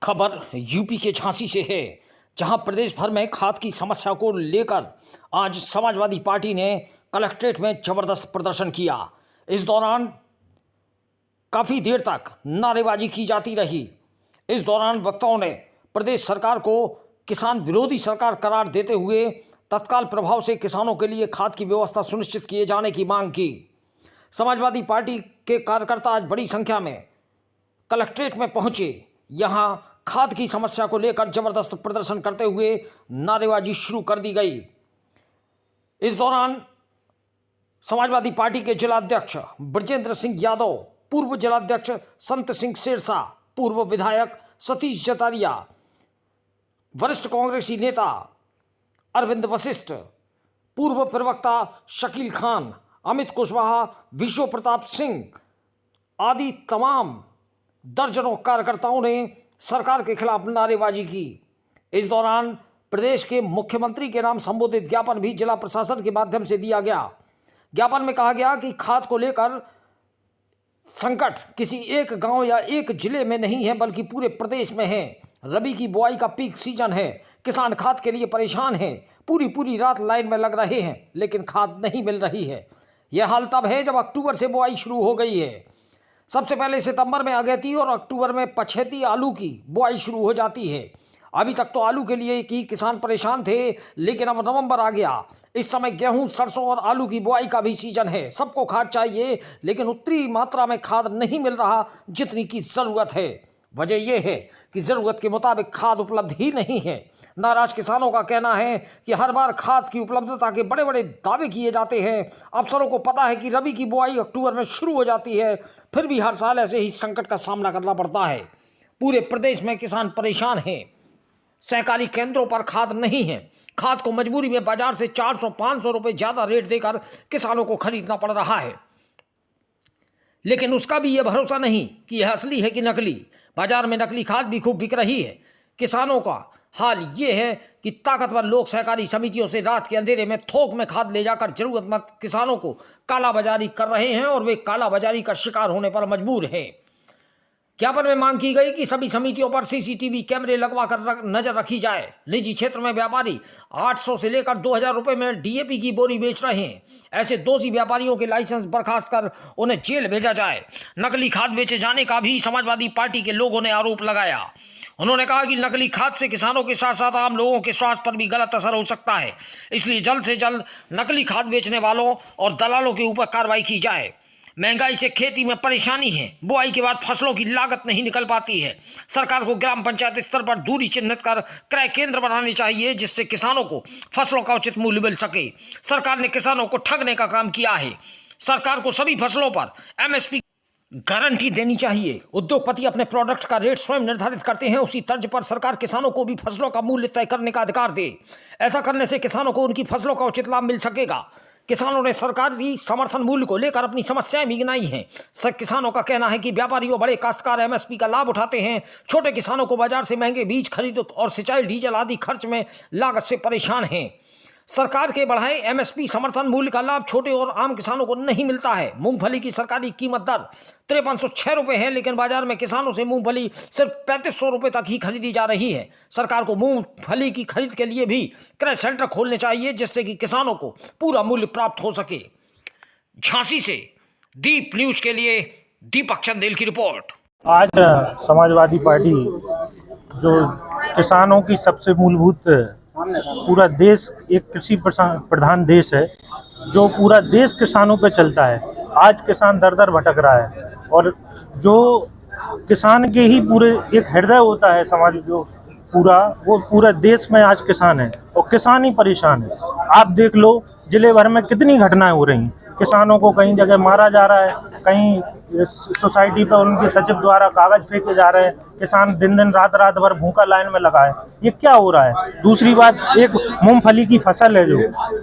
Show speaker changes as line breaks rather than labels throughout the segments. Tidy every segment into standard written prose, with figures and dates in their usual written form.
खबर यूपी के झांसी से है, जहां प्रदेश भर में खाद की समस्या को लेकर आज समाजवादी पार्टी ने कलेक्ट्रेट में जबरदस्त प्रदर्शन किया। इस दौरान काफ़ी देर तक नारेबाजी की जाती रही। इस दौरान वक्ताओं ने प्रदेश सरकार को किसान विरोधी सरकार करार देते हुए तत्काल प्रभाव से किसानों के लिए खाद की व्यवस्था सुनिश्चित किए जाने की मांग की। समाजवादी पार्टी के कार्यकर्ता आज बड़ी संख्या में कलेक्ट्रेट में पहुंचे। यहां खाद की समस्या को लेकर जबरदस्त प्रदर्शन करते हुए नारेबाजी शुरू कर दी गई। इस दौरान समाजवादी पार्टी के जिलाध्यक्ष ब्रजेंद्र सिंह यादव, पूर्व जिलाध्यक्ष संत सिंह सिरसा, पूर्व विधायक सतीश जतारिया, वरिष्ठ कांग्रेसी नेता अरविंद वशिष्ठ, पूर्व प्रवक्ता शकील खान, अमित कुशवाहा, विश्व प्रताप सिंह आदि तमाम दर्जनों कार्यकर्ताओं ने सरकार के खिलाफ नारेबाजी की। इस दौरान प्रदेश के मुख्यमंत्री के नाम संबोधित ज्ञापन भी जिला प्रशासन के माध्यम से दिया गया। ज्ञापन में कहा गया कि खाद को लेकर संकट किसी एक गांव या एक जिले में नहीं है, बल्कि पूरे प्रदेश में है। रबी की बुआई का पीक सीजन है, किसान खाद के लिए परेशान हैं, पूरी रात लाइन में लग रहे हैं, लेकिन खाद नहीं मिल रही है। यह हाल तब है जब अक्टूबर से बुआई शुरू हो गई है। सबसे पहले सितंबर में अगेती और अक्टूबर में पछेती आलू की बुआई शुरू हो जाती है। अभी तक तो आलू के लिए ही किसान परेशान थे, लेकिन अब नवंबर आ गया। इस समय गेहूं, सरसों और आलू की बुआई का भी सीजन है। सबको खाद चाहिए, लेकिन उतनी मात्रा में खाद नहीं मिल रहा जितनी की ज़रूरत है। वजह यह है कि ज़रूरत के मुताबिक खाद उपलब्ध ही नहीं है। नाराज किसानों का कहना है कि हर बार खाद की उपलब्धता के बड़े बड़े दावे किए जाते हैं। अफसरों को पता है कि रबी की बुआई अक्टूबर में शुरू हो जाती है, फिर भी हर साल ऐसे ही संकट का सामना करना पड़ता है। पूरे प्रदेश में किसान परेशान हैं। सहकारी केंद्रों पर खाद नहीं है। खाद को मजबूरी में बाजार से 400-500 रुपये ज़्यादा रेट देकर किसानों को खरीदना पड़ रहा है, लेकिन उसका भी यह भरोसा नहीं कि यह असली है कि नकली। बाजार में नकली खाद भी खूब बिक रही है। किसानों का हाल ये है कि ताकतवर लोग सहकारी समितियों से रात के अंधेरे में थोक में खाद ले जाकर जरूरतमंद किसानों को कालाबाजारी कर रहे हैं और वे कालाबाजारी का शिकार होने पर मजबूर हैं। ज्ञापन में मांग की गई कि सभी समितियों पर सीसीटीवी कैमरे लगवा कर नजर रखी जाए। निजी क्षेत्र में व्यापारी 800 से लेकर 2000 रुपये में डीएपी की बोरी बेच रहे हैं। ऐसे दोषी व्यापारियों के लाइसेंस बर्खास्त कर उन्हें जेल भेजा जाए। नकली खाद बेचे जाने का भी समाजवादी पार्टी के लोगों ने आरोप लगाया। उन्होंने कहा कि नकली खाद से किसानों के साथ साथ आम लोगों के स्वास्थ्य पर भी गलत असर हो सकता है, इसलिए जल्द से जल्द नकली खाद बेचने वालों और दलालों के ऊपर कार्रवाई की जाए। महंगाई से खेती में परेशानी है। बुआई के बाद फसलों की लागत नहीं निकल पाती है। सरकार को ग्राम पंचायत स्तर पर दूरी चिन्हित कर क्रय केंद्र बनाने चाहिए, जिससे किसानों को फसलों का उचित मूल्य मिल सके। सरकार ने किसानों को ठगने का काम किया है। सरकार को सभी फसलों पर एमएसपी गारंटी देनी चाहिए। उद्योगपति अपने प्रोडक्ट का रेट स्वयं निर्धारित करते हैं, उसी तर्ज पर सरकार किसानों को भी फसलों का मूल्य तय करने का अधिकार दे। ऐसा करने से किसानों को उनकी फसलों का उचित लाभ मिल सकेगा। किसानों ने सरकारी समर्थन मूल्य को लेकर अपनी समस्याएं भी गिनाई हैं। किसानों का कहना है कि व्यापारी और बड़े काश्तकार एमएसपी का लाभ उठाते हैं। छोटे किसानों को बाजार से महंगे बीज खरीद और सिंचाई, डीजल आदि खर्च में लागत से परेशान हैं। सरकार के बढ़ाए एमएसपी समर्थन मूल्य का लाभ छोटे और आम किसानों को नहीं मिलता है। मूंगफली की सरकारी कीमत दर 5306 रुपये है, लेकिन बाजार में किसानों से मूंगफली सिर्फ 3500 रुपये तक ही खरीदी जा रही है। सरकार को मूंगफली की खरीद के लिए भी क्रय सेंटर खोलने चाहिए, जिससे कि किसानों को पूरा मूल्य प्राप्त हो सके। झांसी से दीप न्यूज के लिए दीपक चंदेल की रिपोर्ट।
आज समाजवादी पार्टी जो किसानों की सबसे मूलभूत, पूरा देश एक कृषि प्रधान देश है, जो पूरा देश किसानों पे चलता है। आज किसान दर दर भटक रहा है और जो किसान के ही पूरे एक हृदय होता है समाज, जो वो पूरा देश में आज किसान है और किसान ही परेशान है। आप देख लो, जिले भर में कितनी घटनाएं हो रही हैं। किसानों को कहीं जगह मारा जा रहा है, कहीं सोसाइटी पर उनके सचिव द्वारा कागज फेंके जा रहे हैं। किसान दिन रात भर भूखा लाइन में लगा है। ये क्या हो रहा है? दूसरी बात, एक मूंगफली की फसल है, जो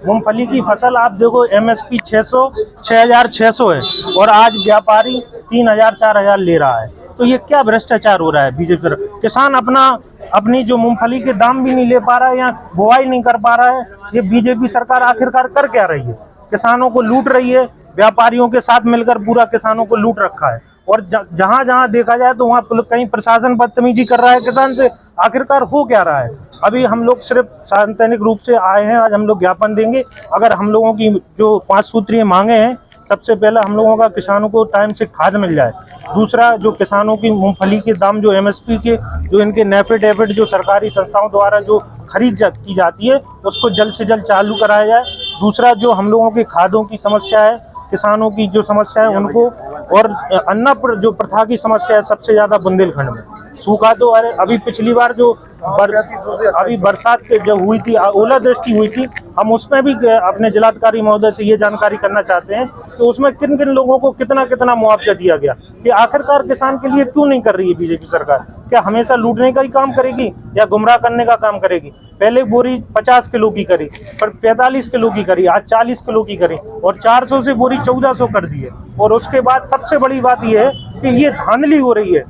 मूंगफली की फसल आप देखो एमएसपी 6600 है और आज व्यापारी 3000-4000 ले रहा है। तो ये क्या भ्रष्टाचार हो रहा है बीजेपी पर? किसान अपनी जो मूंगफली के दाम भी नहीं ले पा रहा है या बुआई नहीं कर पा रहा है। ये बीजेपी सरकार आखिरकार कर क्या रही है? किसानों को लूट रही है। व्यापारियों के साथ मिलकर पूरा किसानों को लूट रखा है और जहां जहां देखा जाए तो वहां कहीं प्रशासन बदतमीजी कर रहा है किसान से। आखिरकार हो क्या रहा है? अभी हम लोग सिर्फ सांवैधानिक रूप से आए हैं, आज हम लोग ज्ञापन देंगे। अगर हम लोगों की जो 5 सूत्रीय मांगे हैं, सबसे पहला हम लोगों का किसानों को टाइम से खाद मिल जाए। दूसरा, जो किसानों की मूंगफली के दाम जो एमएसपी के जो इनके नेफेड एफेड जो सरकारी संस्थाओं द्वारा जो खरीद की जाती है उसको जल्द से जल्द चालू कराया जाए। दूसरा, जो हम लोगों की खादों की समस्या है, किसानों की जो समस्या है उनको, और अन्न पर जो प्रथा की समस्या है सबसे ज्यादा बुंदेलखंड में सूखा तो अभी पिछली बार जो अभी बरसात जो हुई थी, ओलावृष्टि हुई थी, हम उसमें भी अपने जिलाधिकारी महोदय से ये जानकारी करना चाहते हैं कि उसमें किन किन लोगों को कितना कितना मुआवजा दिया गया। कि आखिरकार किसान के लिए क्यों नहीं कर रही है बीजेपी सरकार? क्या हमेशा लूटने का ही काम करेगी या गुमराह करने का काम करेगी? पहले बोरी 50 किलो की करी, पर 45 किलो की करी, आज 40 किलो की करी, और 400 से बोरी 1400 कर दी है। और उसके बाद सबसे बड़ी बात यह है कि ये धांधली हो रही है।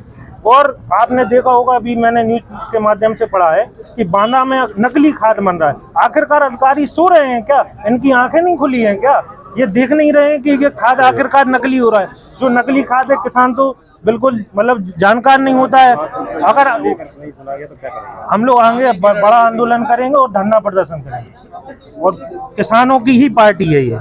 और आपने देखा होगा, अभी मैंने न्यूज के माध्यम से पढ़ा है कि बांदा में नकली खाद बन रहा है। आखिरकार अधिकारी सो रहे हैं क्या? इनकी आंखें नहीं खुली हैं क्या? ये देख नहीं रहे हैं कि ये खाद आखिरकार नकली हो रहा है? जो नकली खाद है, किसान तो बिल्कुल मतलब जानकार नहीं होता है। अगर हम लोग आगे बड़ा आंदोलन करेंगे और धरना प्रदर्शन करेंगे, और किसानों की ही पार्टी है ये।